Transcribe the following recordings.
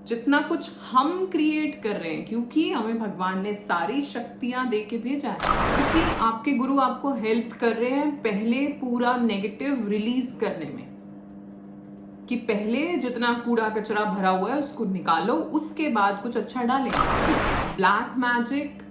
जितना कुछ हम क्रिएट कर रहे हैं, क्योंकि हमें भगवान ने सारी शक्तियां दे के भेजा है, क्योंकि आपके गुरु आपको हेल्प कर रहे हैं पहले पूरा नेगेटिव रिलीज करने में, कि पहले जितना कूड़ा कचरा भरा हुआ है उसको निकालो, उसके बाद कुछ अच्छा डालें। ब्लैक मैजिक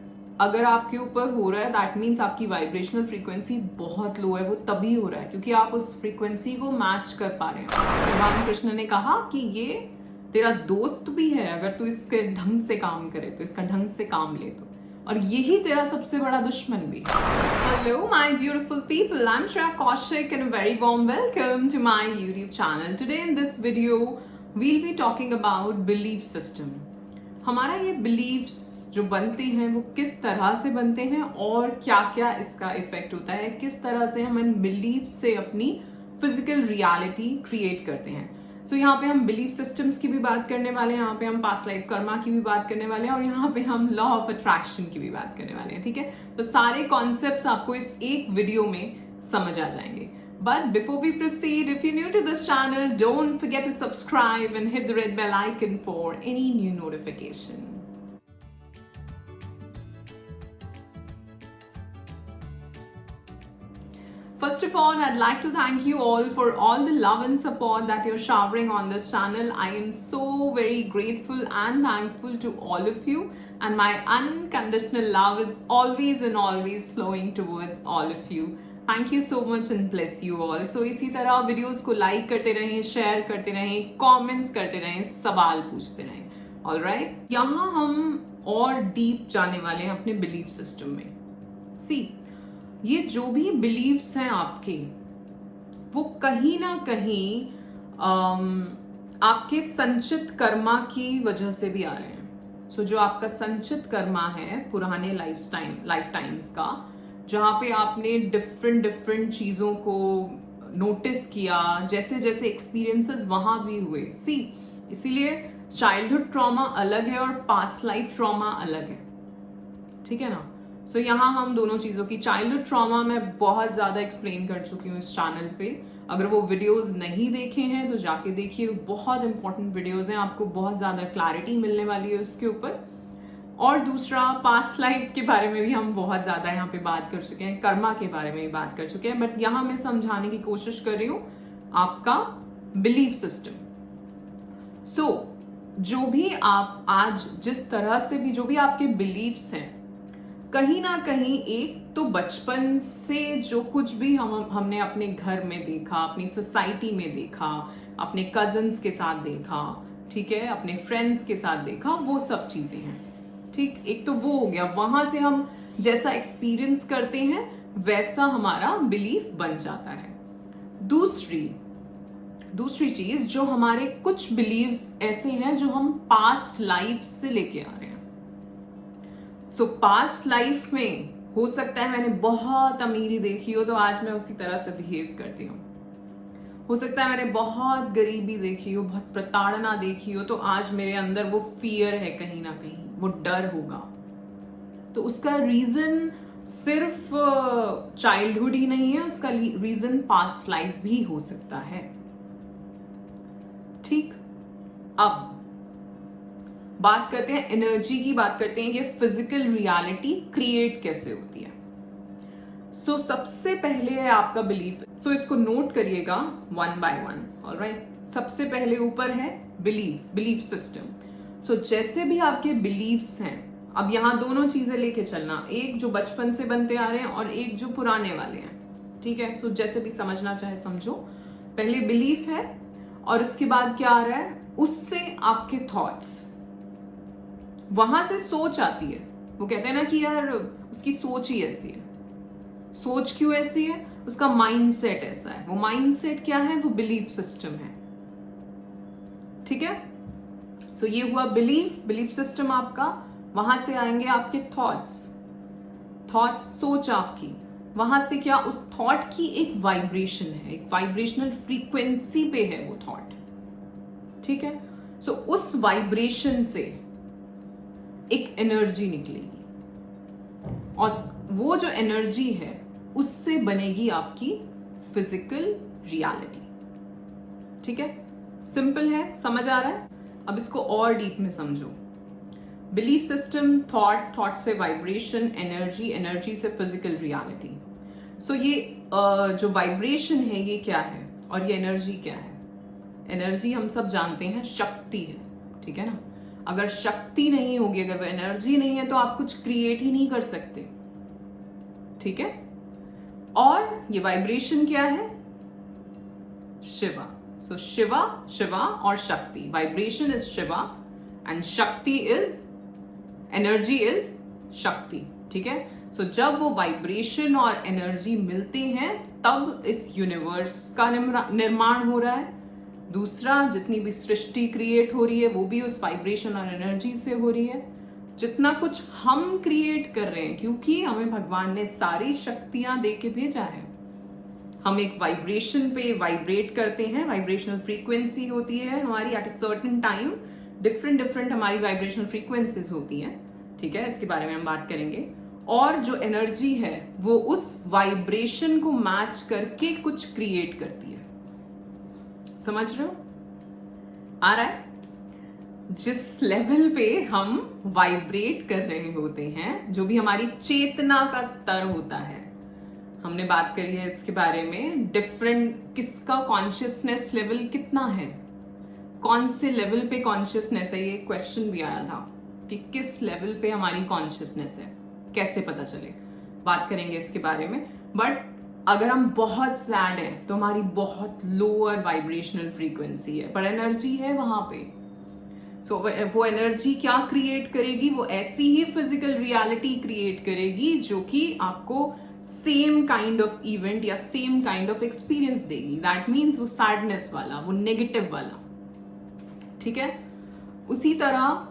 अगर आपके ऊपर हो रहा है, दैट मीन्स आपकी वाइब्रेशनल फ्रीक्वेंसी बहुत लो है। वो तभी हो रहा है क्योंकि आप उस फ्रीक्वेंसी को मैच कर पा रहे हैं। भगवान कृष्ण ने कहा कि ये तेरा दोस्त भी है, अगर तू इसके ढंग से काम करे तो, इसका ढंग से काम ले तो, और यही तेरा सबसे बड़ा दुश्मन भी है। Hello my beautiful people, I'm Shreya Kaushik and a very warm welcome to my YouTube channel. Today in this video we'll be talking about belief system. हमारा ये beliefs जो बनते हैं वो किस तरह से बनते हैं और क्या क्या इसका इफेक्ट होता है, किस तरह से हम इन बिलीफ से अपनी फिजिकल रियलिटी क्रिएट करते हैं। सो यहाँ पे हम बिलीफ सिस्टम्स की भी बात करने वाले हैं, यहाँ पे हम पास्ट लाइफ कर्मा की भी बात करने वाले हैं, और यहाँ पे हम लॉ ऑफ अट्रैक्शन की भी बात करने वाले हैं। ठीक है, तो सारे कॉन्सेप्ट्स आपको इस एक वीडियो में समझ आ जाएंगे। But before we proceed, if you're new to this channel, don't forget to subscribe and hit the red bell icon for any new notification. First of all, I'd like to thank you all for all the love and support that you're showering on this channel. I am so very grateful and thankful to all of you, and my unconditional love is always and always flowing towards all of you. Thank you so much and bless you all. So इसी तरह videos को like करते रहें, share करते रहें, comments करते रहें, सवाल पूछते रहें। ऑलराइट, यहाँ हम और डीप जाने वाले हैं अपने बिलीफ सिस्टम में। सी, ये जो भी बिलीव्स हैं आपके, वो कहीं ना कहीं आपके संचित कर्मा की वजह से भी आ रहे हैं। सो जो आपका संचित कर्मा है पुराने लाइफ टाइम्स का, जहाँ पे आपने डिफरेंट चीज़ों को नोटिस किया, जैसे जैसे एक्सपीरियंसेस वहाँ भी हुए। सी, इसीलिए चाइल्डहुड ट्रॉमा अलग है और पास्ट लाइफ ट्रॉमा अलग है। ठीक है ना? सो यहाँ हम दोनों चीज़ों की, चाइल्डहुड ट्रॉमा मैं बहुत ज़्यादा एक्सप्लेन कर चुकी हूँ इस चैनल पे। अगर वो वीडियोस नहीं देखे हैं तो जाके देखिए, बहुत इंपॉर्टेंट वीडियोस हैं, आपको बहुत ज़्यादा क्लैरिटी मिलने वाली है उसके ऊपर। और दूसरा, पास्ट लाइफ के बारे में भी हम बहुत ज़्यादा यहाँ पे बात कर चुके हैं, कर्मा के बारे में भी बात कर चुके हैं, बट यहाँ मैं समझाने की कोशिश कर रही हूँ आपका बिलीफ सिस्टम। सो जो भी आप आज जिस तरह से भी, जो भी आपके बिलीव्स हैं, कहीं ना कहीं एक तो बचपन से जो कुछ भी हमने अपने घर में देखा, अपनी सोसाइटी में देखा, अपने कजन्स के साथ देखा, ठीक है, अपने फ्रेंड्स के साथ देखा, वो सब चीजें हैं। ठीक, एक तो वो हो गया, वहां से हम जैसा एक्सपीरियंस करते हैं वैसा हमारा बिलीफ बन जाता है। दूसरी चीज, जो हमारे कुछ बिलीव्स ऐसे हैं जो हम पास्ट लाइफ से लेके आ रहे हैं। सो पास्ट लाइफ में हो सकता है मैंने बहुत अमीरी देखी हो तो आज मैं उसी तरह से बिहेव करती हूँ। हो सकता है मैंने बहुत गरीबी देखी हो, बहुत प्रताड़ना देखी हो, तो आज मेरे अंदर वो फियर है, कहीं ना कहीं वो डर होगा। तो उसका रीजन सिर्फ चाइल्डहुड ही नहीं है, उसका रीजन पास्ट लाइफ भी हो सकता है। ठीक, अब बात करते हैं एनर्जी की, बात करते हैं ये फिजिकल रियलिटी क्रिएट कैसे होती है। सो सबसे पहले है आपका बिलीफ। सो इसको नोट करिएगा वन बाय वन। ऑलराइट, सबसे पहले ऊपर है बिलीफ सिस्टम। सो जैसे भी आपके बिलीव्स हैं, अब यहाँ दोनों चीजें लेके चलना, एक जो बचपन से बनते आ रहे हैं और एक जो पुराने वाले हैं। ठीक है, सो जैसे भी समझना चाहे समझो। पहले बिलीफ है और उसके बाद क्या आ रहा है, उससे आपके थॉट्स, वहां से सोच आती है। वो कहते हैं ना कि यार उसकी सोच ही ऐसी है। सोच क्यों ऐसी है? उसका माइंडसेट ऐसा है। वो माइंडसेट क्या है? वो बिलीफ सिस्टम है। ठीक है, सो ये हुआ बिलीफ सिस्टम आपका। वहां से आएंगे आपके थॉट्स, सोच आपकी। वहां से क्या, उस थॉट की एक वाइब्रेशन है, एक वाइब्रेशनल फ्रीक्वेंसी पे है वो थॉट। ठीक है, सो उस वाइब्रेशन से एक एनर्जी निकलेगी और वो जो एनर्जी है उससे बनेगी आपकी फिजिकल रियलिटी। ठीक है, सिंपल है, समझ आ रहा है? अब इसको और डीप में समझो। बिलीफ सिस्टम, थॉट से वाइब्रेशन, एनर्जी से फिजिकल रियलिटी। सो ये जो वाइब्रेशन है ये क्या है और ये एनर्जी क्या है? एनर्जी हम सब जानते हैं शक्ति है, ठीक है ना। अगर शक्ति नहीं होगी, अगर वो एनर्जी नहीं है तो आप कुछ क्रिएट ही नहीं कर सकते, ठीक है। और ये वाइब्रेशन क्या है? शिवा। सो शिवा और शक्ति। वाइब्रेशन इज शिवा एंड शक्ति इज, एनर्जी इज शक्ति, ठीक है। सो जब वो वाइब्रेशन और एनर्जी मिलते हैं तब इस यूनिवर्स का निर्माण हो रहा है। दूसरा, जितनी भी सृष्टि क्रिएट हो रही है वो भी उस वाइब्रेशन और एनर्जी से हो रही है। जितना कुछ हम क्रिएट कर रहे हैं, क्योंकि हमें भगवान ने सारी शक्तियां दे के भेजा है। हम एक वाइब्रेशन पे वाइब्रेट करते हैं, वाइब्रेशनल फ्रीक्वेंसी होती है हमारी at a certain time. Different हमारी वाइब्रेशनल फ्रीक्वेंसीज होती हैं, ठीक है। इसके बारे में हम बात करेंगे। और जो एनर्जी है वो उस वाइब्रेशन को मैच करके कुछ क्रिएट करती है। समझ रहे हो? आ रहा है? जिस लेवल पे हम वाइब्रेट कर रहे होते हैं, जो भी हमारी चेतना का स्तर होता है, हमने बात करी है इसके बारे में। डिफरेंट, किसका कॉन्शियसनेस लेवल कितना है, कौन से लेवल पे कॉन्शियसनेस है, ये क्वेश्चन भी आया था कि किस लेवल पे हमारी कॉन्शियसनेस है, कैसे पता चले। बात करेंगे इसके बारे में। बट अगर हम बहुत सैड हैं तो हमारी बहुत लोअर वाइब्रेशनल फ्रीक्वेंसी है, पर एनर्जी है वहां पे। सो वो एनर्जी क्या क्रिएट करेगी? वो ऐसी ही फिजिकल रियलिटी क्रिएट करेगी जो कि आपको सेम काइंड ऑफ इवेंट या सेम काइंड ऑफ एक्सपीरियंस देगी। दैट मीन्स वो सैडनेस वाला, वो नेगेटिव वाला, ठीक है। उसी तरह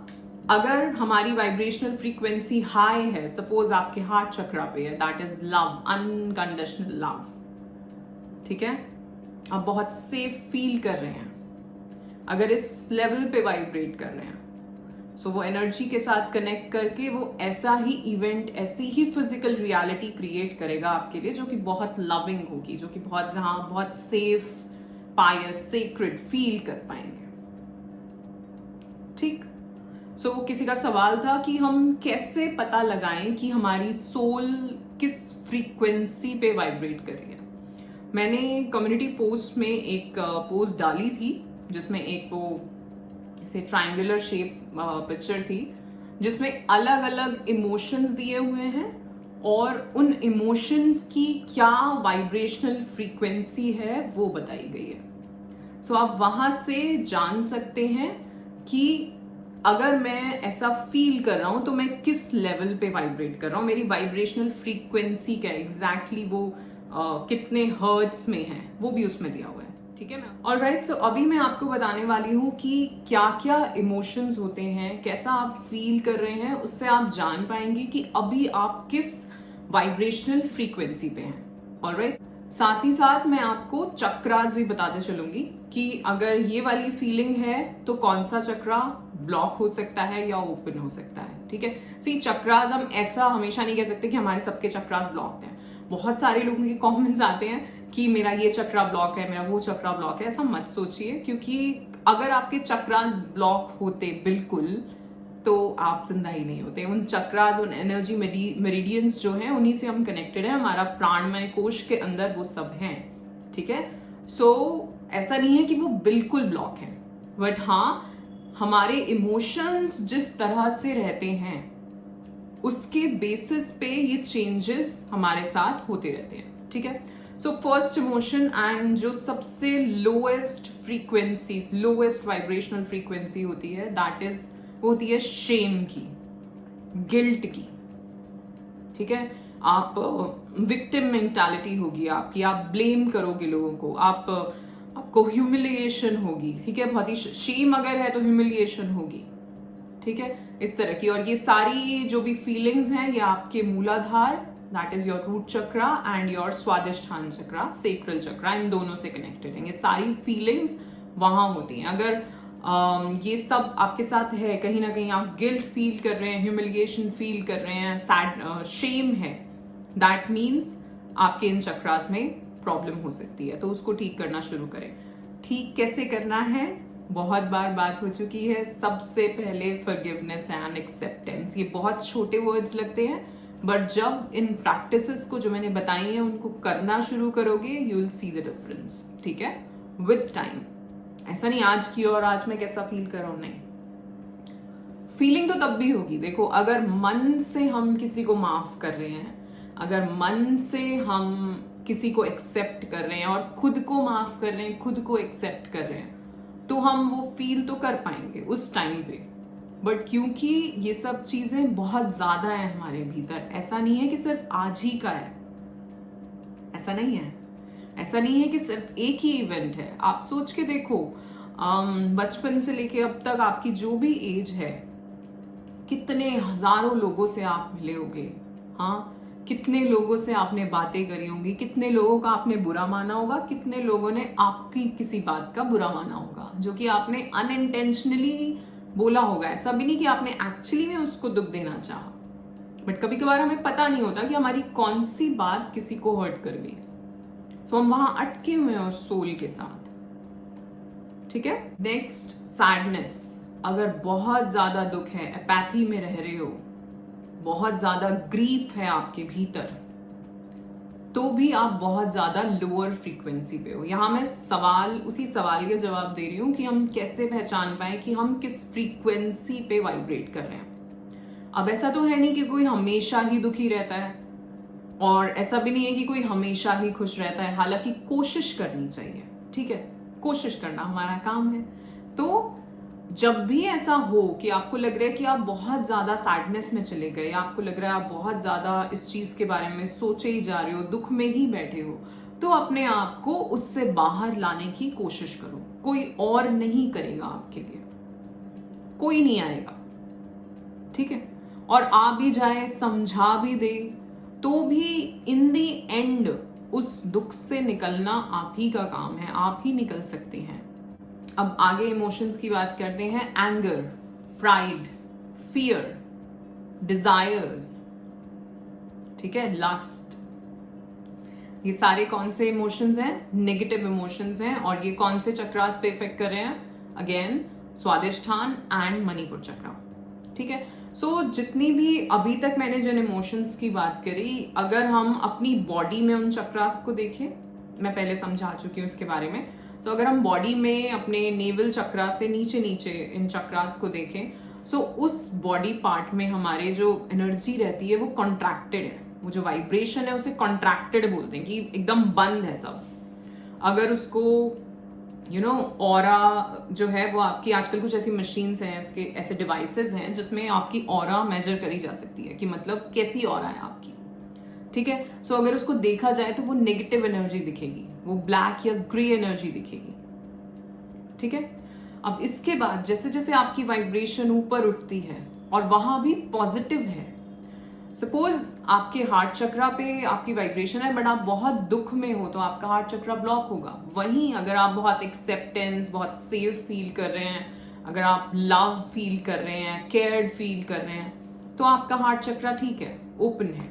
अगर हमारी वाइब्रेशनल फ्रीक्वेंसी हाई है, सपोज आपके हार्ट चक्रा पे है, that is love, unconditional love, ठीक है। आप बहुत सेफ फील कर रहे हैं अगर इस लेवल पे वाइब्रेट कर रहे हैं। सो वो एनर्जी के साथ कनेक्ट करके वो ऐसा ही इवेंट, ऐसी ही फिजिकल रियलिटी क्रिएट करेगा आपके लिए, जो कि बहुत लविंग होगी, जो कि बहुत, जहां बहुत सेफ, पायस, सेक्रेड फील कर पाएंगे, ठीक। सो वो किसी का सवाल था कि हम कैसे पता लगाएं कि हमारी सोल किस फ्रीक्वेंसी पे वाइब्रेट कर रही है। मैंने कम्युनिटी पोस्ट में एक पोस्ट डाली थी जिसमें एक वो ऐसे ट्रायंगुलर शेप पिक्चर थी, जिसमें अलग अलग इमोशंस दिए हुए हैं और उन इमोशंस की क्या वाइब्रेशनल फ्रीक्वेंसी है वो बताई गई है। सो आप वहां से जान सकते हैं कि अगर मैं ऐसा फील कर रहा हूं तो मैं किस लेवल पे वाइब्रेट कर रहा हूं, मेरी वाइब्रेशनल फ्रीक्वेंसी क्या है, एग्जैक्टली वो कितने हर्ट्ज में है, वो भी उसमें दिया हुआ है, ठीक है। ऑलराइट, सो अभी मैं आपको बताने वाली हूँ कि क्या क्या इमोशंस होते हैं, कैसा आप फील कर रहे हैं, उससे आप जान पाएंगे कि अभी आप किस वाइब्रेशनल फ्रीक्वेंसी पे हैं। ऑलराइट, साथ ही साथ मैं आपको चक्रास भी बताते चलूंगी कि अगर ये वाली फीलिंग है तो कौन सा चक्रा ब्लॉक हो सकता है या ओपन हो सकता है, ठीक है। सी चक्रास, हम ऐसा हमेशा नहीं कह सकते कि हमारे सबके चक्रास ब्लॉक्ड हैं। बहुत सारे लोगों के कमेंट्स आते हैं कि मेरा ये चक्रा ब्लॉक है, मेरा वो चक्रा ब्लॉक है। ऐसा मत सोचिए, क्योंकि अगर आपके चक्रास ब्लॉक होते बिल्कुल तो आप जिंदा ही नहीं होते। उन चक्रास, उन एनर्जी मेरिडियंस जो हैं, उन्हीं से हम कनेक्टेड है। हमारा प्राणमय कोश के अंदर वो सब हैं, ठीक है। सो ऐसा नहीं है कि वो बिल्कुल ब्लॉक है, बट हाँ, हमारे इमोशंस जिस तरह से रहते हैं उसके बेसिस पे ये चेंजेस हमारे साथ होते रहते हैं, ठीक है। सो फर्स्ट इमोशन एंड जो सबसे lowest frequency, lowest vibrational frequency होती है, दैट इज होती है शेम की, गिल्ट की, ठीक है। आप विक्टिम मेंटालिटी होगी आपकी, आप ब्लेम करोगे लोगों को, आपको ह्यूमिलिएशन होगी, ठीक है। बहुत ही शेम अगर है तो ह्यूमिलिएशन होगी, ठीक है, इस तरह की। और ये सारी जो भी फीलिंग्स हैं ये आपके मूलाधार, that is your root chakra, and your Swadhisthana chakra, sacral chakra, इन दोनों से कनेक्टेड हैं। ये सारी फीलिंग्स वहां होती हैं। अगर ये सब आपके साथ है, कहीं ना कहीं आप गिल्ट फील कर रहे हैं, ह्यूमिलिएशन फील कर रहे हैं, सैड, शेम है, दैट मीन्स आपके इन चक्रास में प्रॉब्लम हो सकती है। तो उसको ठीक करना शुरू करें। ठीक कैसे करना है बहुत बार बात हो चुकी है। सबसे पहले फॉरगिवनेस एंड एक्सेप्टेंस। ये बहुत छोटे वर्ड्स लगते हैं, बट जब इन प्रैक्टिसेस को जो मैंने बताई हैं उनको करना शुरू करोगे, you will see the difference. ठीक है, विद टाइम। ऐसा नहीं आज की और आज मैं कैसा फील कर रहा हूं, नहीं। फीलिंग तो तब भी होगी। देखो, अगर मन से हम किसी को माफ कर रहे हैं, अगर मन से हम किसी को एक्सेप्ट कर रहे हैं और खुद को माफ कर रहे हैं, खुद को एक्सेप्ट कर रहे हैं, तो हम वो फील तो कर पाएंगे उस टाइम पे। बट क्योंकि ये सब चीजें बहुत ज्यादा है हमारे भीतर, ऐसा नहीं है कि सिर्फ आज ही का है, ऐसा नहीं है। ऐसा नहीं है कि सिर्फ एक ही इवेंट है। आप सोच के देखो, बचपन से लेके अब तक आपकी जो भी एज है, कितने हजारों लोगों से आप मिले होंगे। हाँ, कितने लोगों से आपने बातें करी होंगी, कितने लोगों का आपने बुरा माना होगा, कितने लोगों ने आपकी किसी बात का बुरा माना होगा, जो कि आपने अनइंटेंशनली बोला होगा। ऐसा भी नहीं कि आपने एक्चुअली में उसको दुख देना चाहा, बट कभी कभार हमें पता नहीं होता कि हमारी कौन सी बात किसी को हर्ट कर गई। सो हम वहां अटके हुए हैं उस सोल के साथ। ठीक है। Next, sadness. अगर बहुत ज्यादा दुख है, एपैथी में रह रहे हो, बहुत ज्यादा ग्रीफ है आपके भीतर, तो भी आप बहुत ज्यादा लोअर फ्रीक्वेंसी पे हो। यहां मैं उसी सवाल का जवाब दे रही हूं कि हम कैसे पहचान पाए कि हम किस फ्रीक्वेंसी पे वाइब्रेट कर रहे हैं। अब ऐसा तो है नहीं कि कोई हमेशा ही दुखी रहता है, और ऐसा भी नहीं है कि कोई हमेशा ही खुश रहता है। हालांकि कोशिश करनी चाहिए, ठीक है, कोशिश करना हमारा काम है। तो जब भी ऐसा हो कि आपको लग रहा है कि आप बहुत ज्यादा सैडनेस में चले गए, आपको लग रहा है आप बहुत ज्यादा इस चीज के बारे में सोचे ही जा रहे हो, दुख में ही बैठे हो, तो अपने आप को उससे बाहर लाने की कोशिश करो। कोई और नहीं करेगा आपके लिए, कोई नहीं आएगा, ठीक है। और आ भी जाए, समझा भी दे, तो भी इन दी एंड उस दुख से निकलना आप ही का काम है, आप ही निकल सकते हैं। अब आगे इमोशंस की बात करते हैं। एंगर, प्राइड, फियर, डिजायर्स, ठीक है, लस्ट। ये सारे कौन से इमोशंस हैं? नेगेटिव इमोशंस हैं। और ये कौन से चक्रास पे इफेक्ट कर रहे हैं? अगेन, स्वादिष्ठान एंड मणिपुर चक्रा, ठीक है। सो जितनी भी अभी तक मैंने जिन इमोशंस की बात करी, अगर हम अपनी बॉडी में उन चक्रास को देखें, मैं पहले समझा चुकी हूँ इसके बारे में। तो अगर हम बॉडी में अपने नेवल चक्रा से नीचे नीचे इन चक्रास को देखें, सो उस बॉडी पार्ट में हमारे जो एनर्जी रहती है वो कॉन्ट्रैक्टेड है। वो जो वाइब्रेशन है उसे कॉन्ट्रैक्टेड बोलते हैं, कि एकदम बंद है सब। अगर उसको ऑरा जो है वो आपकी, आजकल कुछ ऐसी मशीन्स हैं, इसके ऐसे डिवाइसेस हैं जिसमें आपकी ऑरा मेजर करी जा सकती है कि मतलब कैसी ऑरा है आपकी, ठीक है। सो अगर उसको देखा जाए तो वो नेगेटिव एनर्जी दिखेगी, वो ब्लैक या ग्रे एनर्जी दिखेगी, ठीक है। अब इसके बाद जैसे जैसे आपकी वाइब्रेशन ऊपर उठती है और वहां भी पॉजिटिव है, सपोज आपके हार्ट चक्रा पे आपकी वाइब्रेशन है बट आप बहुत दुख में हो, तो आपका हार्ट चक्रा ब्लॉक होगा। वहीं अगर आप बहुत एक्सेप्टेंस, बहुत सेफ फील कर रहे हैं, अगर आप लव फील कर रहे हैं, केयर्ड फील कर रहे हैं, तो आपका हार्ट चक्रा ठीक है, ओपन है,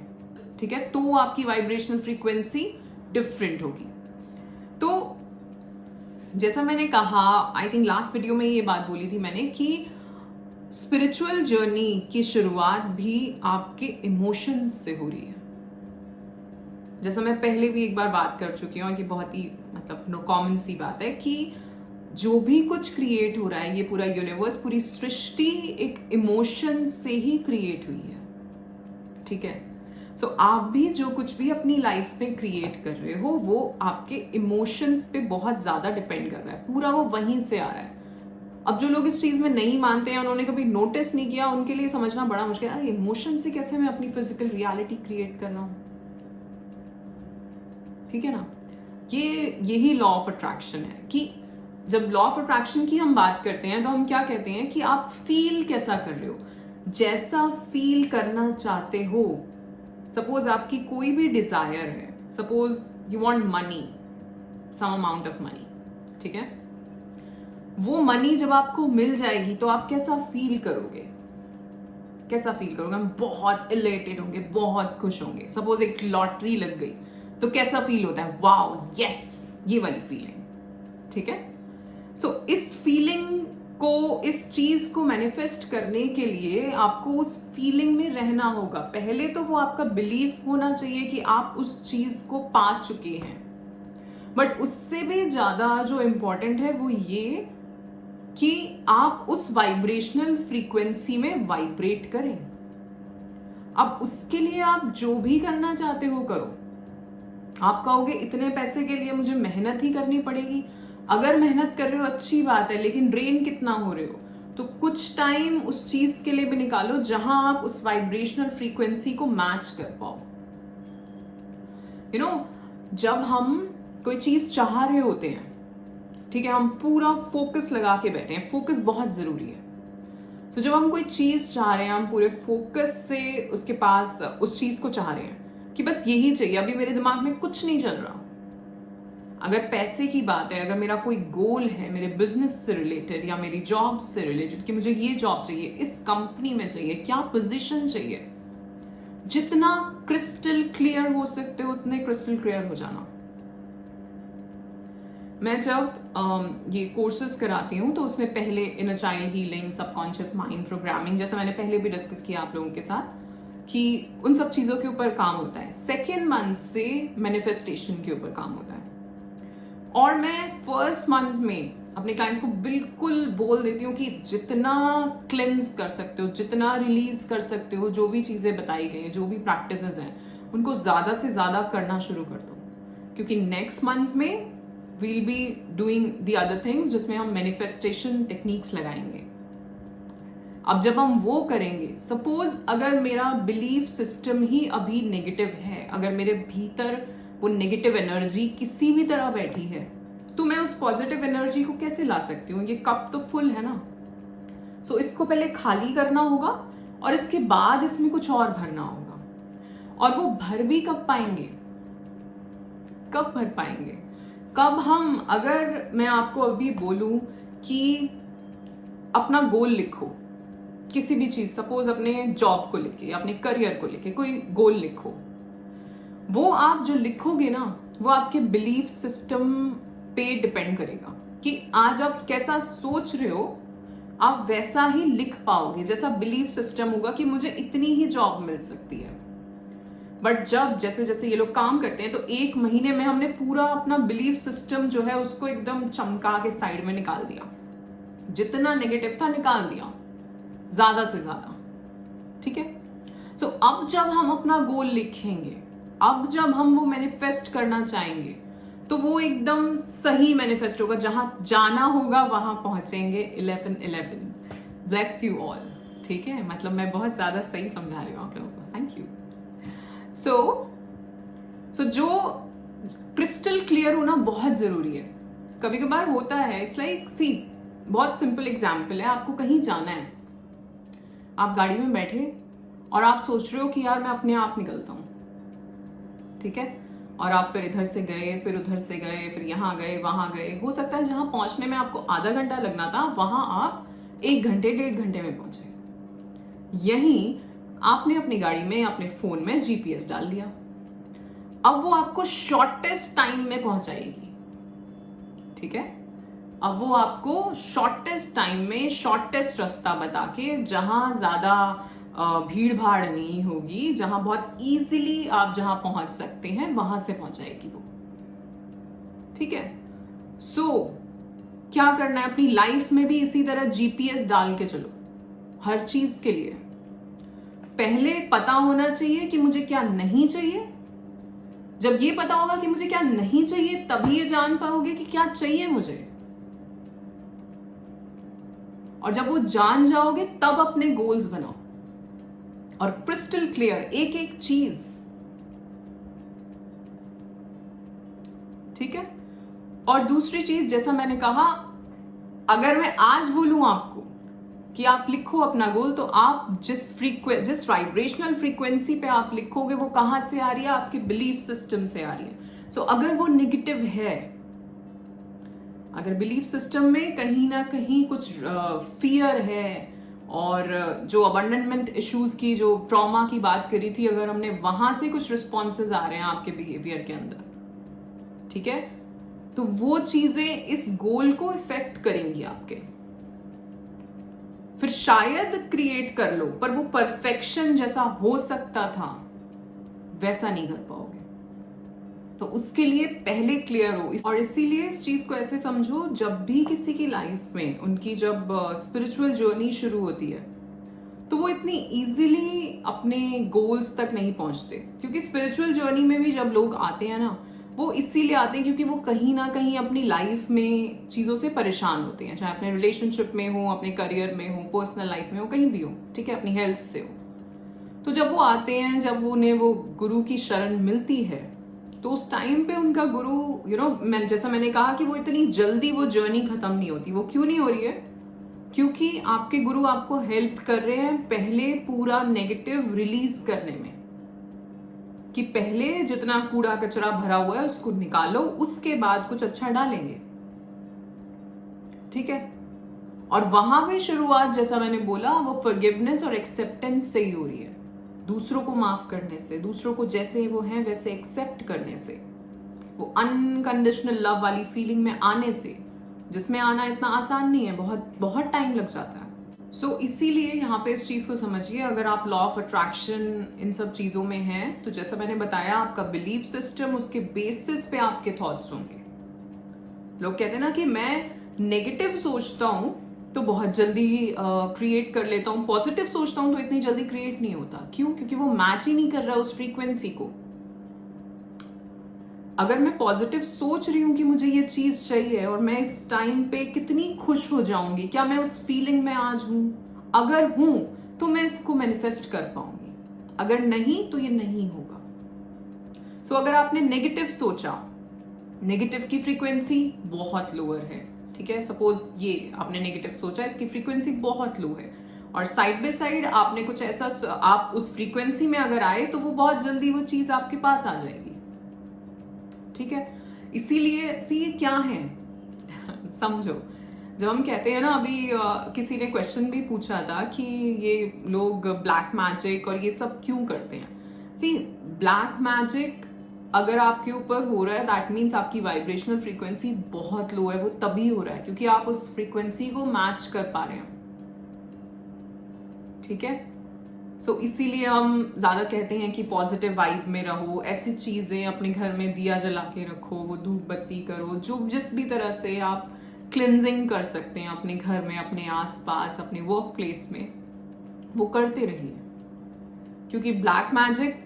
ठीक है। तो आपकी वाइब्रेशनल फ्रीक्वेंसी डिफरेंट होगी। तो जैसा मैंने कहा, आई थिंक लास्ट वीडियो में ये बात बोली थी मैंने, कि स्पिरिचुअल जर्नी की शुरुआत भी आपके इमोशंस से हो रही है। जैसा मैं पहले भी एक बार बात कर चुकी हूँ, कि बहुत ही मतलब कॉमन सी बात है कि जो भी कुछ क्रिएट हो रहा है, ये पूरा यूनिवर्स, पूरी सृष्टि एक इमोशन से ही क्रिएट हुई है, ठीक है। सो आप भी जो कुछ भी अपनी लाइफ में क्रिएट कर रहे हो, वो आपके इमोशंस पे बहुत ज्यादा डिपेंड कर रहा है, पूरा वो वहीं से आ रहा है। अब जो लोग इस चीज में नहीं मानते हैं, उन्होंने कभी नोटिस नहीं किया, उनके लिए समझना बड़ा मुश्किल है, इमोशन से कैसे मैं अपनी फिजिकल रियलिटी क्रिएट कर रहा हूं, ठीक है ना। यही लॉ ऑफ अट्रैक्शन है, कि जब लॉ ऑफ अट्रैक्शन की हम बात करते हैं तो हम क्या कहते हैं कि आप फील कैसा कर रहे हो, जैसा फील करना चाहते हो। सपोज आपकी कोई भी डिजायर है, suppose you want money, some amount of money, ठीक है। वो मनी जब आपको मिल जाएगी तो आप कैसा फील करोगे? कैसा फील करोगे? हम बहुत इलेटेड होंगे, बहुत खुश होंगे। सपोज एक लॉटरी लग गई तो कैसा फील होता है? वाओ, यस, ये वाली फीलिंग, ठीक है। इस फीलिंग को, इस चीज को मैनिफेस्ट करने के लिए आपको उस फीलिंग में रहना होगा। पहले तो वो आपका बिलीफ होना चाहिए कि आप उस चीज को पा चुके हैं, बट उससे भी ज्यादा जो इंपॉर्टेंट है वो ये कि आप उस वाइब्रेशनल फ्रीक्वेंसी में वाइब्रेट करें। अब उसके लिए आप जो भी करना चाहते हो करो। आप कहोगे इतने पैसे के लिए मुझे मेहनत ही करनी पड़ेगी। अगर मेहनत कर रहे हो अच्छी बात है, लेकिन ड्रेन कितना हो रहे हो, तो कुछ टाइम उस चीज के लिए भी निकालो जहां आप उस वाइब्रेशनल फ्रीक्वेंसी को मैच कर पाओ। जब हम कोई चीज चाह रहे होते हैं, ठीक है, हम पूरा फोकस लगा के बैठे हैं। फोकस बहुत जरूरी है। तो जब हम कोई चीज चाह रहे हैं, हम पूरे फोकस से उसके पास उस चीज को चाह रहे हैं कि बस यही चाहिए, अभी मेरे दिमाग में कुछ नहीं चल रहा। अगर पैसे की बात है, अगर मेरा कोई गोल है मेरे बिजनेस से रिलेटेड या मेरी जॉब से रिलेटेड कि मुझे ये जॉब चाहिए, इस कंपनी में चाहिए, क्या पोजीशन चाहिए, जितना क्रिस्टल क्लियर हो सकते हो उतने क्रिस्टल क्लियर हो जाना। मैं जब ये कोर्सेज कराती हूँ तो उसमें पहले inner child healing, subconscious mind programming, जैसा मैंने पहले भी डिस्कस किया आप लोगों के साथ, कि उन सब चीजों के ऊपर काम होता है। सेकेंड मंथ से मैनिफेस्टेशन के ऊपर काम होता है। और मैं फर्स्ट मंथ में अपने क्लाइंट्स को बिल्कुल बोल देती हूँ कि जितना क्लेंस कर सकते हो, जितना रिलीज कर सकते हो, जो भी चीजें बताई गई हैं, जो भी प्रैक्टिसेस हैं, उनको ज्यादा से ज्यादा करना शुरू कर दो, क्योंकि नेक्स्ट मंथ में we'll be doing the other things जिसमें हम मैनिफेस्टेशन टेक्निक्स लगाएंगे। अब जब हम वो करेंगे, सपोज अगर मेरा बिलीफ सिस्टम ही अभी नेगेटिव है, अगर मेरे भीतर वो नेगेटिव एनर्जी किसी भी तरह बैठी है, तो मैं उस पॉजिटिव एनर्जी को कैसे ला सकती हूँ? ये कप तो फुल है ना। सो इसको पहले खाली करना होगा और इसके बाद इसमें कुछ और भरना होगा। और वो भर भी कब पाएंगे? कब भर पाएंगे? कब हम, अगर मैं आपको अभी बोलूं कि अपना गोल लिखो, किसी भी चीज, सपोज अपने जॉब को लेके, अपने करियर को लेके कोई गोल लिखो, वो आप जो लिखोगे ना, वो आपके बिलीफ सिस्टम पे डिपेंड करेगा कि आज आप कैसा सोच रहे हो, आप वैसा ही लिख पाओगे। जैसा बिलीफ सिस्टम होगा कि मुझे इतनी ही जॉब मिल सकती है, बट जब जैसे जैसे ये लोग काम करते हैं तो 1 महीने में हमने पूरा अपना बिलीफ सिस्टम जो है उसको एकदम चमका के साइड में निकाल दिया, जितना नेगेटिव था निकाल दिया, ज्यादा से ज्यादा। ठीक है। सो अब जब हम अपना गोल लिखेंगे, अब जब हम वो मैनिफेस्ट करना चाहेंगे, तो वो एकदम सही मैनिफेस्ट होगा। जहां जाना होगा वहां पहुंचेंगे। 11-11। Bless you all. ठीक है, मतलब मैं बहुत ज्यादा सही समझा रही हूँ आप लोगों को। Thank you. सो जो क्रिस्टल क्लियर होना बहुत जरूरी है। कभी कभार होता है, इट्स लाइक सी, बहुत सिंपल एग्जाम्पल है। आपको कहीं जाना है, आप गाड़ी में बैठे और आप सोच रहे हो कि यार मैं अपने आप निकलता हूं, ठीक है, और आप फिर इधर से गए, फिर उधर से गए, फिर यहां गए, वहां गए। हो सकता है जहां पहुंचने में आपको आधा घंटा लगना था, वहां आप 1 घंटे 1.5 घंटे में पहुंचे। यही आपने अपनी गाड़ी में, अपने फोन में जीपीएस डाल दिया, अब वो आपको शॉर्टेस्ट टाइम में पहुंचाएगी। ठीक है, अब वो आपको शॉर्टेस्ट टाइम में शॉर्टेस्ट रास्ता बता के, जहां ज्यादा भीड़ भाड़ नहीं होगी, जहां बहुत इजीली आप जहां पहुंच सकते हैं, वहां से पहुंचाएगी वो। ठीक है। सो क्या करना है, अपनी लाइफ में भी इसी तरह जीपीएस डाल के चलो हर चीज के लिए। पहले पता होना चाहिए कि मुझे क्या नहीं चाहिए। जब ये पता होगा कि मुझे क्या नहीं चाहिए, तभी ये जान पाओगे कि क्या चाहिए मुझे। और जब वो जान जाओगे, तब अपने गोल्स बनाओ और क्रिस्टल क्लियर एक एक चीज। ठीक है। और दूसरी चीज, जैसा मैंने कहा, अगर मैं आज बोलूं आपको कि आप लिखो अपना गोल, तो आप जिस वाइब्रेशनल फ्रीक्वेंसी पे आप लिखोगे, वो कहां से आ रही है? आपके बिलीफ सिस्टम से आ रही है। सो अगर वो नेगेटिव है, अगर बिलीफ सिस्टम में कहीं ना कहीं कुछ फियर है, और जो अबंडनमेंट इश्यूज की, जो ट्रॉमा की बात करी थी, अगर हमने वहां से कुछ रिस्पॉन्सेज आ रहे हैं आपके बिहेवियर के अंदर, ठीक है, तो वो चीजें इस गोल को इफेक्ट करेंगी आपके। फिर शायद क्रिएट कर लो, पर वो परफेक्शन जैसा हो सकता था वैसा नहीं कर पाओगे। तो उसके लिए पहले क्लियर हो। और इसीलिए इस चीज को ऐसे समझो, जब भी किसी की लाइफ में उनकी जब स्पिरिचुअल जर्नी शुरू होती है तो वो इतनी इजीली अपने गोल्स तक नहीं पहुंचते। क्योंकि स्पिरिचुअल जर्नी में भी जब लोग आते हैं ना, वो इसीलिए आते हैं क्योंकि वो कहीं ना कहीं अपनी लाइफ में चीजों से परेशान होते हैं, चाहे अपने रिलेशनशिप में हो, अपने करियर में हो, पर्सनल लाइफ में हो, कहीं भी हो, ठीक है, अपनी हेल्थ से हो। तो जब वो आते हैं, जब उन्हें वो गुरु की शरण मिलती है, तो उस टाइम पे उनका गुरु जैसा मैंने कहा कि वो इतनी जल्दी वो जर्नी खत्म नहीं होती। वो क्यों नहीं हो रही है? क्योंकि आपके गुरु आपको हेल्प कर रहे हैं पहले पूरा नेगेटिव रिलीज करने में, कि पहले जितना कूड़ा कचरा भरा हुआ है उसको निकालो, उसके बाद कुछ अच्छा डालेंगे, ठीक है। और वहां भी शुरुआत, जैसा मैंने बोला, वो फॉरगिवनेस और एक्सेप्टेंस से ही हो रही है। दूसरों को माफ करने से, दूसरों को जैसे वो हैं वैसे एक्सेप्ट करने से, वो अनकंडीशनल लव वाली फीलिंग में आने से, जिसमें आना इतना आसान नहीं है, बहुत बहुत टाइम लग जाता है। सो इसीलिए यहाँ पे इस चीज को समझिए। अगर आप लॉ ऑफ अट्रैक्शन इन सब चीजों में हैं, तो जैसा मैंने बताया, आपका बिलीफ सिस्टम, उसके बेसिस पे आपके थॉट्स होंगे। लोग कहते हैं ना कि मैं नेगेटिव सोचता हूं तो बहुत जल्दी क्रिएट कर लेता हूं, पॉजिटिव सोचता हूं तो इतनी जल्दी क्रिएट नहीं होता। क्यों? क्योंकि वो मैच ही नहीं कर रहा उस फ्रीक्वेंसी को। अगर मैं पॉजिटिव सोच रही हूं कि मुझे ये चीज चाहिए और मैं इस टाइम पे कितनी खुश हो जाऊंगी, क्या मैं उस फीलिंग में आज हूं? अगर हूं तो मैं इसको मैनिफेस्ट कर पाऊंगी, अगर नहीं तो ये नहीं होगा। सो अगर आपने नेगेटिव सोचा, नेगेटिव की फ्रीक्वेंसी बहुत लोअर है, ठीक है। सपोज ये आपने नेगेटिव सोचा, इसकी फ्रीक्वेंसी बहुत लो है, और साइड बाय साइड आपने कुछ ऐसा, आप उस फ्रीक्वेंसी में अगर आए तो वो बहुत जल्दी वो चीज आपके पास आ जाएगी, ठीक है। इसीलिए ये क्या है समझो। जब हम कहते हैं ना, अभी किसी ने क्वेश्चन भी पूछा था कि ये लोग ब्लैक मैजिक और ये सब क्यों करते हैं। ब्लैक मैजिक अगर आपके ऊपर हो रहा है, दैट मीन्स आपकी वाइब्रेशनल फ्रीक्वेंसी बहुत लो है। वो तभी हो रहा है क्योंकि आप उस फ्रीक्वेंसी को मैच कर पा रहे हैं, ठीक है। सो इसीलिए हम ज्यादा कहते हैं कि पॉजिटिव वाइब में रहो, ऐसी चीजें अपने घर में दिया जला के रखो, वो धूप बत्ती करो, जो जिस भी तरह से आप क्लिनजिंग कर सकते हैं अपने घर में, अपने आसपास, अपने वर्क प्लेस में, वो करते रहिए। क्योंकि ब्लैक मैजिक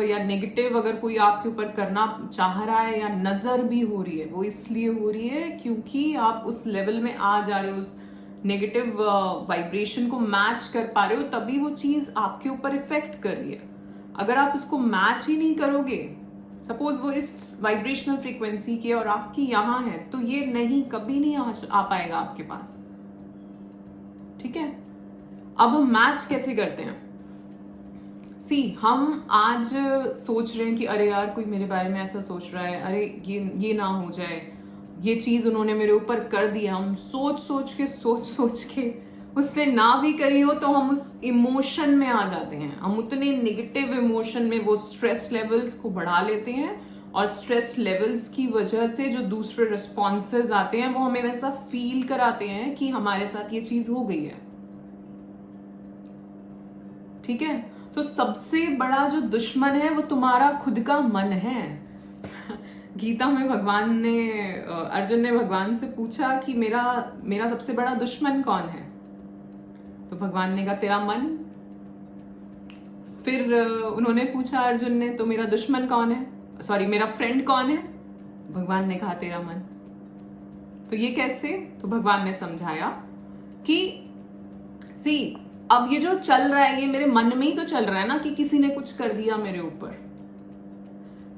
या नेगेटिव अगर कोई आपके ऊपर करना चाह रहा है या नजर भी हो रही है, वो इसलिए हो रही है क्योंकि आप उस लेवल में आ जा रहे हो, उस नेगेटिव वाइब्रेशन को मैच कर पा रहे हो, तभी वो चीज आपके ऊपर इफेक्ट कर रही है। अगर आप उसको मैच ही नहीं करोगे, सपोज वो इस वाइब्रेशनल फ्रीक्वेंसी की और आपकी यहां है, तो ये नहीं, कभी नहीं आ पाएगा आपके पास, ठीक है। अब हम मैच कैसे करते हैं? हम आज सोच रहे हैं कि अरे यार, कोई मेरे बारे में ऐसा सोच रहा है, अरे ये ना हो जाए, ये चीज उन्होंने मेरे ऊपर कर दिया। हम सोच सोच के उसने ना भी करी हो तो हम उस इमोशन में आ जाते हैं, हम उतने नेगेटिव इमोशन में वो स्ट्रेस लेवल्स को बढ़ा लेते हैं, और स्ट्रेस लेवल्स की वजह से जो दूसरे रिस्पॉन्सेज आते हैं वो हमें वैसा फील कराते हैं कि हमारे साथ ये चीज हो गई है, ठीक है। तो सबसे बड़ा जो दुश्मन है वो तुम्हारा खुद का मन है। गीता में अर्जुन ने भगवान से पूछा कि मेरा सबसे बड़ा दुश्मन कौन है? तो भगवान ने कहा तेरा मन। फिर उन्होंने पूछा अर्जुन ने, तो मेरा दुश्मन कौन है, सॉरी मेरा फ्रेंड कौन है? भगवान ने कहा तेरा मन। तो ये कैसे? तो भगवान ने समझाया कि अब ये जो चल रहा है ये मेरे मन में ही तो चल रहा है ना, कि किसी ने कुछ कर दिया मेरे ऊपर।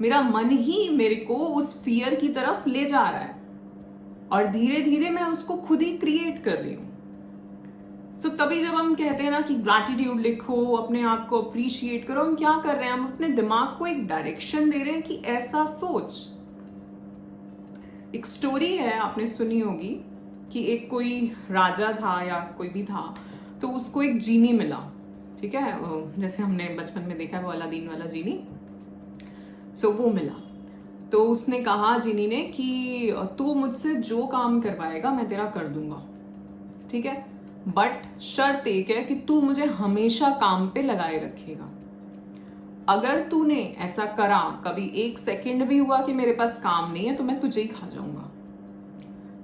मेरा मन ही मेरे को उस फियर की तरफ ले जा रहा है, और धीरे धीरे मैं उसको खुद ही क्रिएट कर रही हूं। तभी जब हम कहते हैं ना कि ग्रैटिट्यूड लिखो, अपने आप को अप्रिशिएट करो, हम क्या कर रहे हैं? हम अपने दिमाग को एक डायरेक्शन दे रहे हैं कि ऐसा सोच। एक स्टोरी है, आपने सुनी होगी, कि एक कोई राजा था या कोई भी था, तो उसको एक जीनी मिला, ठीक है, जैसे हमने बचपन में देखा वो अलादीन वाला जीनी। वो मिला। तो उसने कहा जीनी ने कि तू मुझसे जो काम करवाएगा मैं तेरा कर दूंगा, ठीक है, बट शर्त एक है कि तू मुझे हमेशा काम पे लगाए रखेगा। अगर तूने ऐसा करा, कभी 1 सेकंड भी हुआ कि मेरे पास काम नहीं है, तो मैं तुझे ही खा जाऊंगा।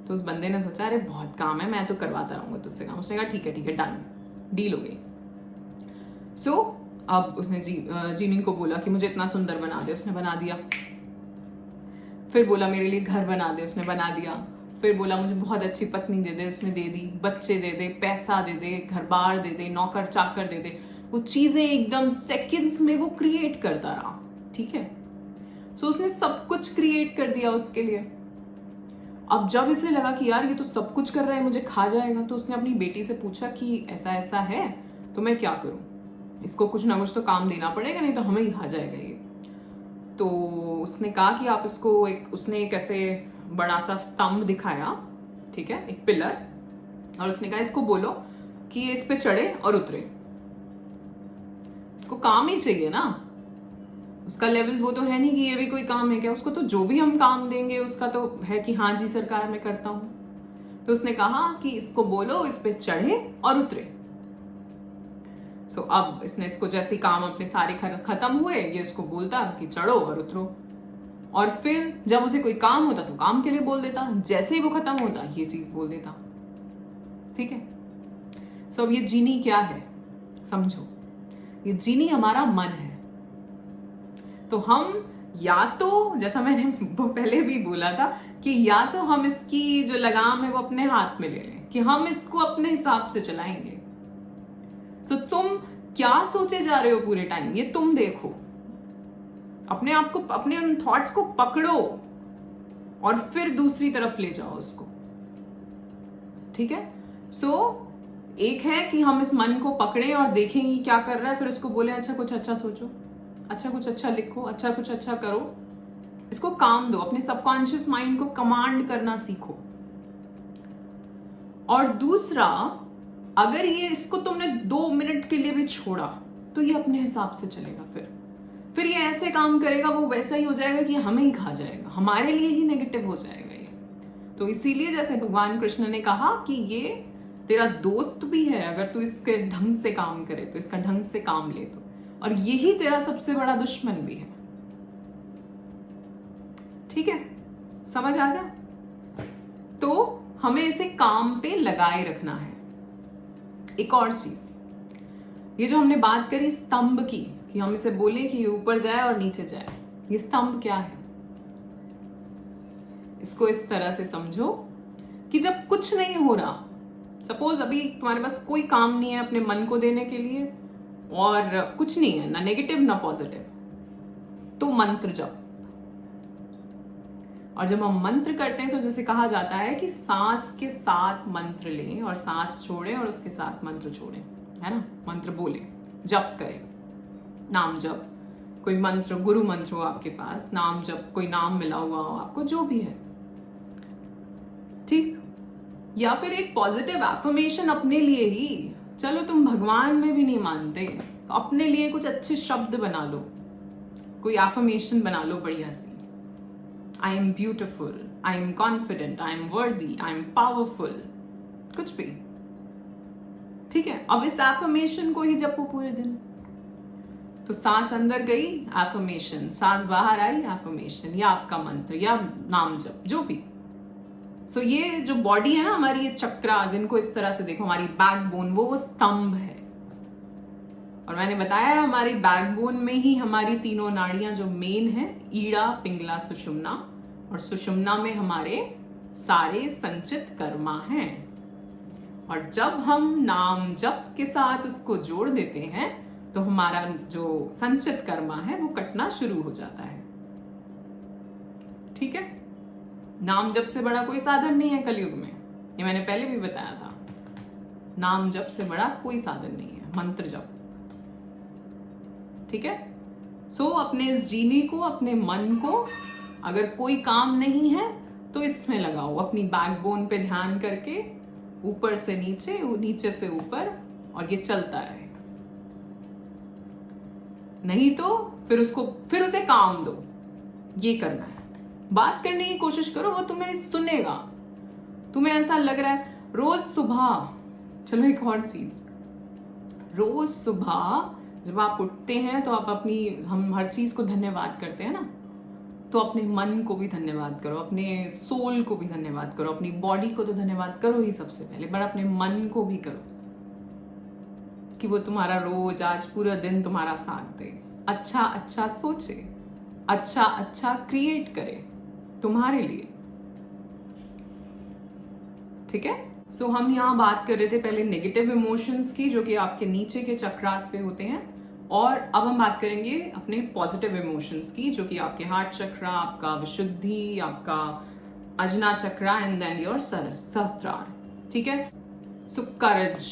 तो उस बंदे ने सोचा अरे बहुत काम है, मैं तो करवाता रहूंगा तुझसे काम। उसने कहा ठीक है डन, डील हो गई। सो अब उसने जीनी को बोला कि मुझे इतना सुंदर बना दे, उसने बना दिया। फिर बोला मेरे लिए घर बना दे, उसने बना दिया। फिर बोला मुझे बहुत अच्छी पत्नी दे दे, उसने दे दी। बच्चे दे दे, पैसा दे दे, घर बार दे दे, नौकर चाकर दे दे। वो चीजें एकदम सेकंड्स में वो क्रिएट करता रहा, ठीक है। सो उसने सब कुछ क्रिएट कर दिया उसके लिए। अब जब इसे लगा कि यार ये तो सब कुछ कर रहा है, मुझे खा जाएगा, तो उसने अपनी बेटी से पूछा कि ऐसा ऐसा है तो मैं क्या करूं, इसको कुछ ना कुछ तो काम देना पड़ेगा, नहीं तो हमें ही खा जाएगा ये। तो उसने कहा कि आप इसको उसने एक ऐसे बड़ा सा स्तंभ दिखाया, ठीक है, एक पिलर, और उसने कहा इसको बोलो कि ये इस पे चढ़े और उतरे। इसको काम ही चाहिए ना, उसका लेवल वो तो है नहीं कि ये भी कोई काम है क्या, उसको तो जो भी हम काम देंगे उसका तो है कि हाँ जी सरकार मैं करता हूं। तो उसने कहा कि इसको बोलो इस पे चढ़े और उतरे। सो अब इसने इसको जैसे काम अपने सारे खत्म हुए, ये इसको बोलता कि चढ़ो और उतरो। और फिर जब उसे कोई काम होता तो काम के लिए बोल देता, जैसे ही वो खत्म होता ये चीज बोल देता, ठीक है। सो अब ये जीनी क्या है समझो, ये जीनी हमारा मन है। तो हम या तो, जैसा मैंने पहले भी बोला था, कि या तो हम इसकी जो लगाम है वो अपने हाथ में ले लें कि हम इसको अपने हिसाब से चलाएंगे। तो तुम क्या सोचे जा रहे हो पूरे टाइम, ये तुम देखो, अपने आप को, अपने उन थॉट्स को पकड़ो और फिर दूसरी तरफ ले जाओ उसको, ठीक है। सो एक है कि हम इस मन को पकड़े और देखेंगे क्या कर रहा है, फिर उसको बोले अच्छा कुछ अच्छा सोचो, अच्छा कुछ अच्छा लिखो, अच्छा कुछ अच्छा करो, इसको काम दो, अपने सबकॉन्शियस माइंड को कमांड करना सीखो। और दूसरा, अगर ये इसको तुमने 2 मिनट के लिए भी छोड़ा तो ये अपने हिसाब से चलेगा, फिर ये ऐसे काम करेगा, वो वैसा ही हो जाएगा कि हमें ही खा जाएगा, हमारे लिए ही नेगेटिव हो जाएगा ये। तो इसीलिए जैसे भगवान कृष्ण ने कहा कि ये तेरा दोस्त भी है, अगर तू इसके ढंग से काम करे तो, इसका ढंग से काम ले तो, और यही तेरा सबसे बड़ा दुश्मन भी है, ठीक है, समझ आ गया। तो हमें इसे काम पे लगाए रखना है। एक और चीज, ये जो हमने बात करी स्तंभ की, कि हम इसे बोले कि ऊपर जाए और नीचे जाए, ये स्तंभ क्या है, इसको इस तरह से समझो कि जब कुछ नहीं हो रहा, सपोज अभी तुम्हारे पास कोई काम नहीं है अपने मन को देने के लिए और कुछ नहीं है, ना नेगेटिव ना पॉजिटिव, तो मंत्र जप। और जब हम मंत्र करते हैं तो जैसे कहा जाता है कि सांस के साथ मंत्र लें और सांस छोड़ें और उसके साथ मंत्र छोड़ें, है ना, मंत्र बोले, जप करें, नाम जप, कोई मंत्र, गुरु मंत्र हो आपके पास, नाम जप, कोई नाम मिला हुआ हो आपको, जो भी है, ठीक। या फिर एक पॉजिटिव एफर्मेशन अपने लिए ही, चलो तुम भगवान में भी नहीं मानते तो अपने लिए कुछ अच्छे शब्द बना लो, कोई एफर्मेशन बना लो बढ़िया सी, I am beautiful, I am confident, I am worthy, I M powerful, कुछ भी, ठीक है। अब इस एफर्मेशन को ही जपो पूरे दिन। तो सांस अंदर गई, एफर्मेशन, सांस बाहर आई, एफर्मेशन, या आपका मंत्र या नाम जप, जो भी। सो ये जो बॉडी है ना हमारी, ये चक्रास, इनको इस तरह से देखो, हमारी बैकबोन वो स्तंभ है। और मैंने बताया हमारी बैकबोन में ही हमारी तीनों नाड़ियां जो मेन है, ईड़ा, पिंगला, सुषुम्ना, और सुषुम्ना में हमारे सारे संचित कर्मा हैं। और जब हम नाम जप के साथ उसको जोड़ देते हैं तो हमारा जो संचित कर्मा है वो कटना शुरू हो जाता है, ठीक है। नाम जप से बड़ा कोई साधन नहीं है कलयुग में, ये मैंने पहले भी बताया था, नाम जप से बड़ा कोई साधन नहीं है, मंत्र जप, ठीक है। सो अपने इस जीनी को, अपने मन को, अगर कोई काम नहीं है तो इसमें लगाओ, अपनी बैकबोन पे ध्यान करके, ऊपर से नीचे, नीचे से ऊपर, और ये चलता रहे। नहीं तो फिर उसे काम दो, ये करना है, बात करने की कोशिश करो, वो तुम्हें सुनेगा। तुम्हें ऐसा लग रहा है रोज सुबह, चलो एक और चीज, रोज सुबह जब आप उठते हैं तो आप हम हर चीज को धन्यवाद करते हैं ना, तो अपने मन को भी धन्यवाद करो, अपने सोल को भी धन्यवाद करो, अपनी बॉडी को तो धन्यवाद करो ही सबसे पहले, पर अपने मन को भी करो कि वो तुम्हारा रोज आज पूरा दिन तुम्हारा साथ दे, अच्छा अच्छा सोचे, अच्छा अच्छा क्रिएट करे तुम्हारे लिए। ठीक है, सो हम यहाँ बात कर रहे थे पहले नेगेटिव इमोशंस की, जो कि आपके नीचे के चक्रास पे होते हैं, और अब हम बात करेंगे अपने पॉजिटिव इमोशंस की, जो कि आपके हार्ट चक्रा, आपका विशुद्धि, आपका अजना चक्रा एंड देन योर सहस्त्रार। ठीक है, सो करेज,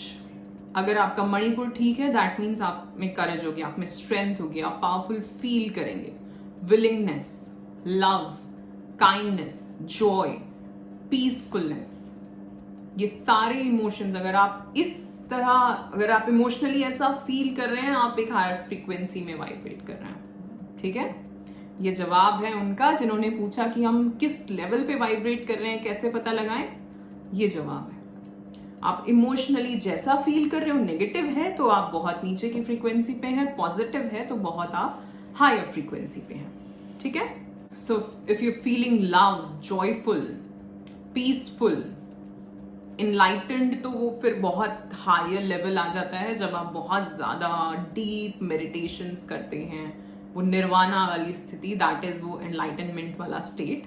अगर आपका मणिपुर ठीक है दैट मीन्स आप में करेज होगी, आप में स्ट्रेंथ होगी, आप पावरफुल फील करेंगे, willingness, love, kindness, Joy, peacefulness, ये सारे इमोशंस अगर आप इस तरह, अगर आप इमोशनली ऐसा फील कर रहे हैं, आप एक हायर फ्रीक्वेंसी में वाइब्रेट कर रहे हैं। ठीक है, ये जवाब है उनका जिन्होंने पूछा कि हम किस लेवल पे वाइब्रेट कर रहे हैं, कैसे पता लगाएं। ये जवाब है, आप इमोशनली जैसा फील कर रहे हो, नेगेटिव है तो आप बहुत नीचे की फ्रीक्वेंसी पे हैं, पॉजिटिव है तो बहुत आप हायर फ्रीक्वेंसी पे हैं। ठीक है, so if you feeling love, joyful, peaceful, enlightened, तो वो फिर बहुत हायर लेवल आ जाता है जब आप बहुत ज्यादा डीप मेडिटेशंस करते हैं, वो निर्वाणा वाली स्थिति, दैट इज वो एनलाइटनमेंट वाला स्टेट।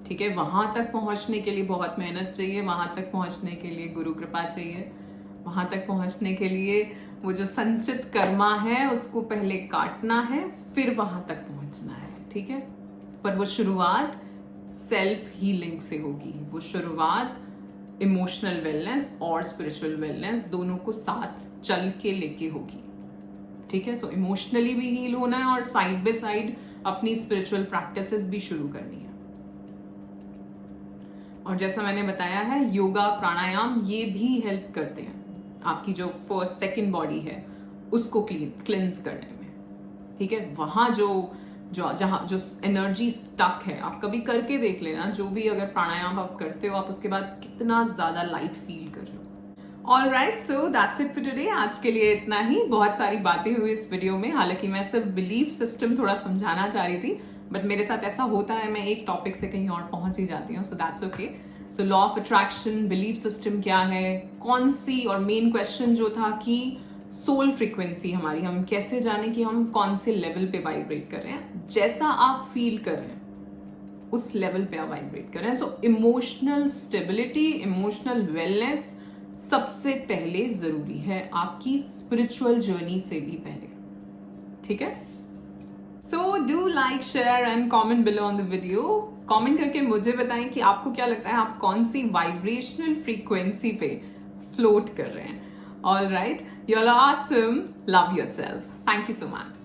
ठीक है, वहां तक पहुंचने के लिए बहुत मेहनत चाहिए, वहां तक पहुंचने के लिए गुरु कृपा चाहिए, वहां तक पहुंचने के लिए वो जो संचित कर्मा है उसको पहले काटना है, फिर वहां तक पहुंचना है। ठीक है, पर वो शुरुआत सेल्फ हीलिंग से होगी, वो शुरुआत इमोशनल वेलनेस और स्पिरिचुअल वेलनेस दोनों को साथ चल के लेके होगी। ठीक है, सो इमोशनली भी हील होना है और साइड बाय साइड अपनी स्पिरिचुअल प्रैक्टिसेस भी शुरू करनी है। और जैसा मैंने बताया है, योगा, प्राणायाम ये भी हेल्प करते हैं आपकी जो फर्स्ट सेकंड बॉडी है उसको क्लींस करने में। ठीक है, वहां जहां जो एनर्जी स्टक है, आप कभी करके देख लेना, जो भी अगर प्राणायाम आप करते हो, आप उसके बाद कितना ज्यादा लाइट फील कर रहे हो। All right, so that's it for today. आज के लिए इतना ही। बहुत सारी बातें हुई इस वीडियो में, हालांकि मैं सिर्फ बिलीफ सिस्टम थोड़ा समझाना चाह रही थी, बट मेरे साथ ऐसा होता है, मैं एक टॉपिक से कहीं और पहुंच ही जाती हूँ, so that's okay. So law of attraction, belief system क्या है, कौन सी, और मेन क्वेश्चन जो था कि सोल फ्रीक्वेंसी हमारी, हम कैसे जाने कि हम कौन से लेवल पे वाइब्रेट कर रहे हैं। जैसा आप फील कर रहे हैं उस लेवल पे आप वाइब्रेट कर रहे हैं। So emotional stability, emotional wellness सबसे पहले जरूरी है, आपकी स्पिरिचुअल जर्नी से भी पहले। ठीक है, so do like, share and comment below on the video. Comment करके मुझे बताएं कि आपको क्या लगता है, आप कौन सी वाइब्रेशनल फ्रीक्वेंसी पे फ्लोट कर रहे हैं। All right, you're awesome. Love yourself. Thank you so much.